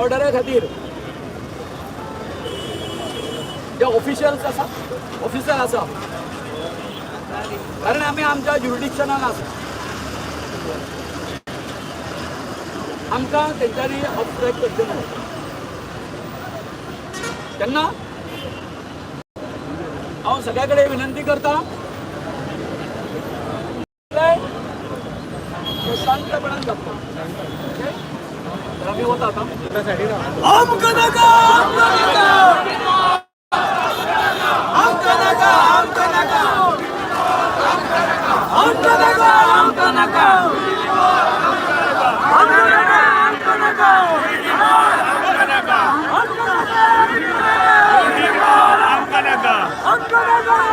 ऑर्डरा खातीर जे ऑफिशियल्स आसा ऑफिसर आसा कारण आमी आमच्या ज्युरिडिक्शनान आसा आमकां तेंच्यांनी अब्स्ट्रॅक्ट करचें ना तेन्ना हांव सगळ्या कडेन विनंती करता शांतपणान जाता आमी वता आतां आमकां नाका आमकां नाका आमकां नाका आमकां नाका आमकां नाका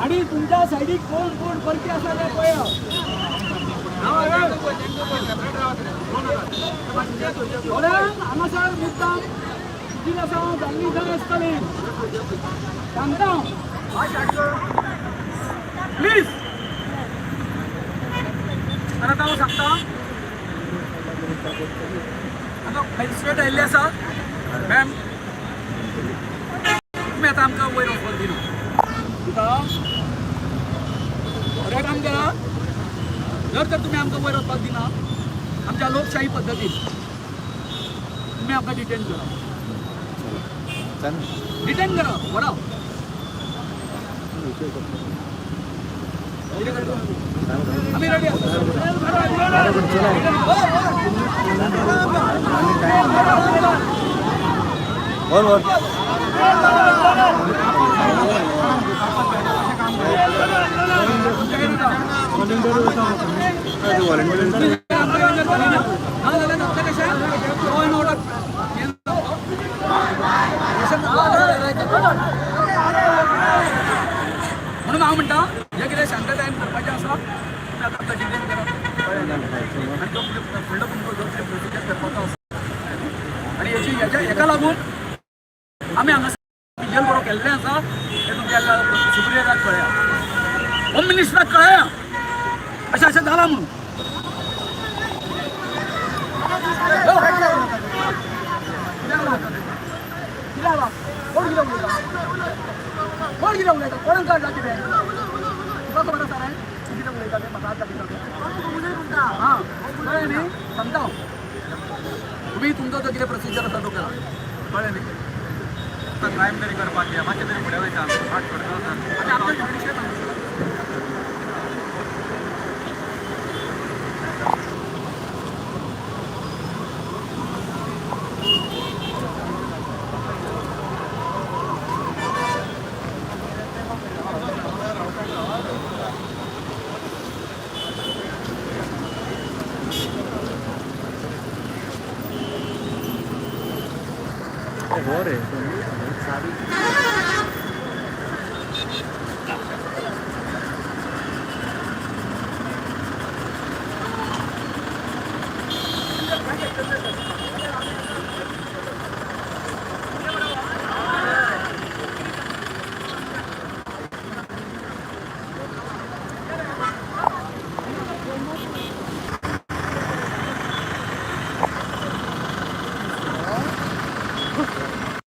आणि तुमच्या सायडीक कोण कोण परती आसा ते पळया हांगासर मुद्दाम कितें आसा जाल्ली जर आसतली सांगता प्लीज आतां हांव सांगता आतां मॅजिस्ट्रेट आयिल्ले आसा मॅम तुमी आतां आमकां वयर वचपाक दिना बरें काम करा जर तर तुम्ही आमकां वयर वचपाक दिना आमच्या लोकशाही पद्दतीन तुम्ही आमकां डिटेन करा व्हरा आमी रेडी म्हणून हांव म्हणटा जे कितें शांततायेन करपाचें आसा तें आतां डिटेन करा आनी तो फुडलो तुमकां जो कितें प्रोसिजर करपाचो आसा आनी हेका लागून आमी हांगा पिजल बरो केल्लें आसा तें तुमच्या सुप्रियराक कळया होम मिनिस्टराक कळया अशें अशें जालां म्हणून कोण कितें उलयता कोणाक कळटा कितें तुका खबर आसा रे कितें उलयता तें म्हाका आतां कितें हां कळ्ळें न्ही सांगता हांव तुमी तुमचो जो कितें प्रोसिजर आसा तो करा कळ्ळें न्ही क्रायम तरी करपाक या मातशें तरी फुडें वयता फाट करता आनी आमचो जुडिशियल वर आहे